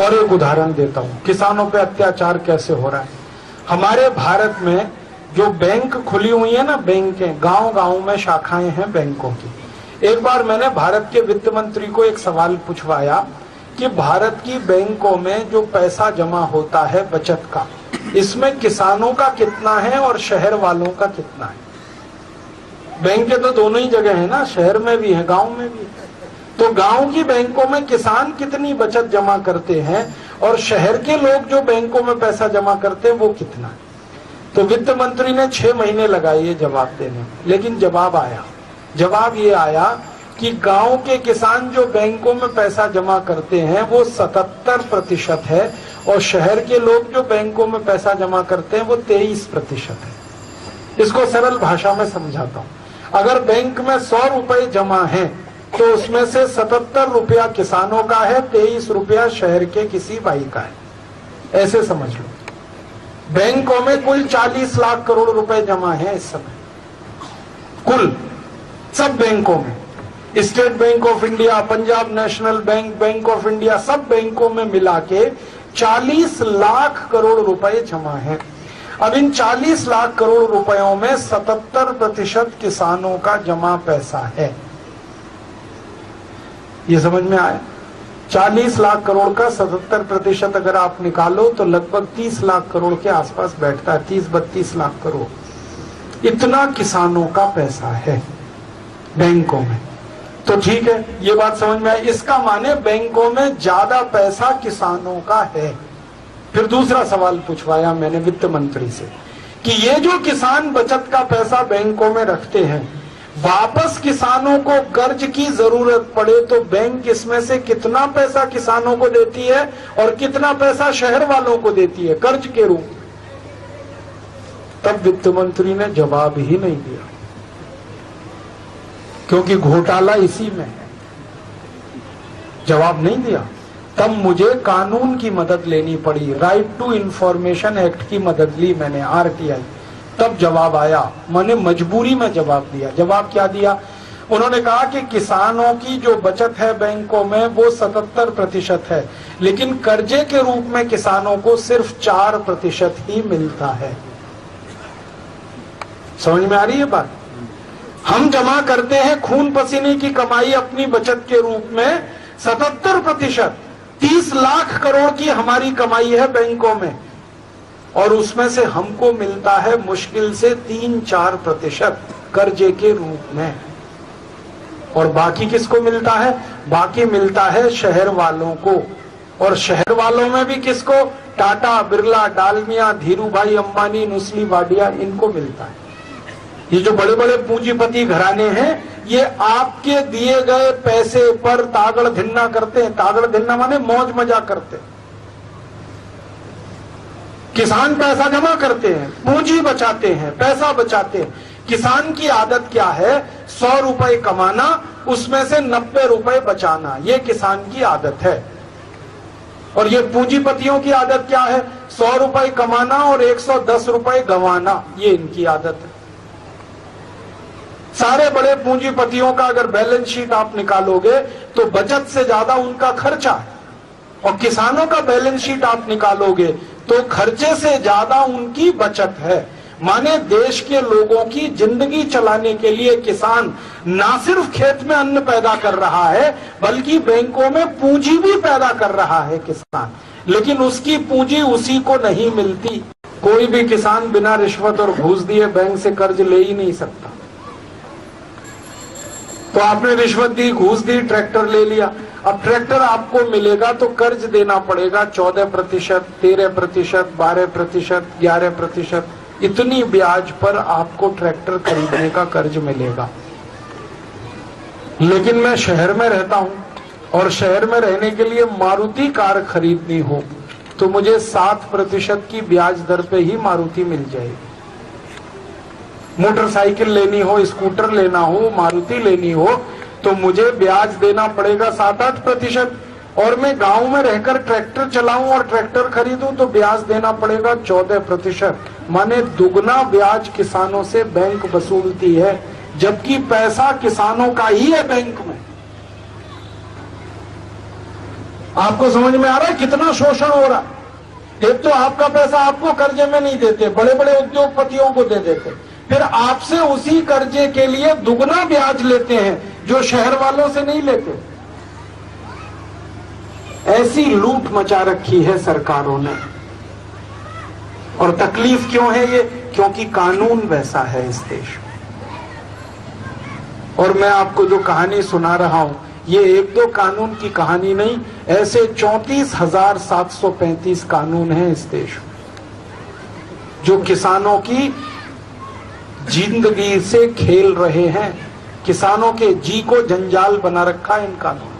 और एक उदाहरण देता हूं, किसानों पे अत्याचार कैसे हो रहा है। हमारे भारत में जो बैंक खुली हुई है ना, बैंकें, गांव गांव में शाखाएं हैं बैंकों की। एक बार मैंने भारत के वित्त मंत्री को एक सवाल पूछवाया कि भारत की बैंकों में जो पैसा जमा होता है बचत का, इसमें किसानों का कितना है और शहर वालों का कितना है। बैंकें तो दोनों ही जगह है ना, शहर में भी है, गांव में भी है। तो गांव की बैंकों में किसान कितनी बचत जमा करते हैं और शहर के लोग जो बैंकों में पैसा जमा करते हैं वो कितना है। तो वित्त मंत्री ने 6 महीने लगाए ये जवाब देने में, लेकिन जवाब ये आया कि गांव के किसान जो बैंकों में पैसा जमा करते हैं वो 77% है और शहर के लोग जो बैंकों में पैसा जमा करते हैं वो 23% है। इसको सरल भाषा में समझाता हूं। अगर बैंक में 100 रुपए जमा है तो उसमें से 77 रुपया किसानों का है, 23 रुपया शहर के किसी भाई का है। ऐसे समझ लो। बैंकों में कुल 40 लाख करोड़ रुपए जमा है इस समय, कुल सब बैंकों में। State bank of India, Punjab national bank, bank of India, सब बैंकों में मिला के 40 लाख करोड़ रुपए जमा है। अब इन 40 लाख करोड़ रुपयों में 77% किसानों का जमा पैसा है। ये समझ में आया? 40 लाख करोड़ का 77% अगर आप निकालो तो लगभग 30 लाख करोड़ के आसपास बैठता है, 30-32 लाख करोड़। इतना किसानों का पैसा है बैंकों में। तो ठीक है, ये बात समझ में आई। इसका माने बैंकों में ज्यादा पैसा किसानों का है। फिर दूसरा सवाल पूछवाया मैंने वित्त मंत्री से कि ये जो किसान बचत का पैसा बैंकों में रखते हैं, वापस किसानों को कर्ज की जरूरत पड़े तो बैंक इसमें से कितना पैसा किसानों को देती है और कितना पैसा शहर वालों को देती है कर्ज के रूप में। तब वित्त मंत्री ने जवाब ही नहीं दिया, क्योंकि घोटाला इसी में है। जवाब नहीं दिया। तब मुझे कानून की मदद लेनी पड़ी, राइट टू इंफॉर्मेशन एक्ट की मदद ली मैंने, RTI। तब जवाब आया, मैंने मजबूरी में जवाब दिया। जवाब क्या दिया? उन्होंने कहा कि किसानों की जो बचत है बैंकों में वो 77% है, लेकिन कर्जे के रूप में किसानों को सिर्फ 4% ही मिलता है। समझ में आ रही है बात? हम जमा करते हैं खून पसीने की कमाई अपनी बचत के रूप में 77%, 30 लाख करोड़ की हमारी कमाई है बैंकों में, और उसमें से हमको मिलता है मुश्किल से 3-4% कर्जे के रूप में। और बाकी किसको मिलता है? बाकी मिलता है शहर वालों को। और शहर वालों में भी किसको? टाटा, बिरला, डालमिया, धीरू भाई अंबानी, नुस्ली वाडिया, इनको मिलता है। ये जो बड़े बड़े पूंजीपति घराने हैं, ये आपके दिए गए पैसे पर तागड़ धिन्ना करते हैं। तागड़ धिन्ना माने मौज मजा करते हैं। किसान पैसा जमा करते हैं, पूंजी बचाते हैं, पैसा बचाते हैं। किसान की आदत क्या है? 100 रुपए कमाना, उसमें से 90 रुपए बचाना, ये किसान की आदत है। और ये पूंजीपतियों की आदत क्या है? 100 रुपए कमाना और 110 रुपए गंवाना, ये इनकी आदत है। सारे बड़े पूंजीपतियों का अगर बैलेंस शीट आप निकालोगे तो बचत से ज्यादा उनका खर्चा है, और किसानों का बैलेंस शीट आप निकालोगे तो खर्चे से ज्यादा उनकी बचत है। माने देश के लोगों की जिंदगी चलाने के लिए किसान ना सिर्फ खेत में अन्न पैदा कर रहा है, बल्कि बैंकों में पूंजी भी पैदा कर रहा है किसान। लेकिन उसकी पूंजी उसी को नहीं मिलती। कोई भी किसान बिना रिश्वत और घूस दिए बैंक से कर्ज ले ही नहीं सकता। तो आपने रिश्वत दी, घूस दी, ट्रैक्टर ले लिया। अब ट्रैक्टर आपको मिलेगा तो कर्ज देना पड़ेगा 14%, 13%, 12%, 11%। इतनी ब्याज पर आपको ट्रैक्टर खरीदने का कर्ज मिलेगा। लेकिन मैं शहर में रहता हूं और शहर में रहने के लिए मारुति कार खरीदनी हो तो मुझे 7% की ब्याज दर पे ही मारुति मिल जाएगी। मोटरसाइकिल लेनी हो, स्कूटर लेना हो, मारुति लेनी हो तो मुझे ब्याज देना पड़ेगा 7-8%। और मैं गांव में रहकर ट्रैक्टर चलाऊं और ट्रैक्टर खरीदूं तो ब्याज देना पड़ेगा 14%। माने दुगना ब्याज किसानों से बैंक वसूलती है, जबकि पैसा किसानों का ही है बैंक में। आपको समझ में आ रहा है कितना शोषण हो रहा है? एक तो आपका पैसा आपको कर्जे में नहीं देते, बड़े बड़े उद्योगपतियों को दे देते, फिर आपसे उसी कर्जे के लिए दुगना ब्याज लेते हैं जो शहर वालों से नहीं लेते। ऐसी लूट मचा रखी है सरकारों ने। और तकलीफ क्यों है ये? क्योंकि कानून वैसा है इस देश में। और मैं आपको जो कहानी सुना रहा हूं, ये एक दो कानून की कहानी नहीं, ऐसे 34,735 कानून हैं इस देश में जो किसानों की जिंदगी से खेल रहे हैं। किसानों के जी को जंजाल बना रखा है इन कानूनों।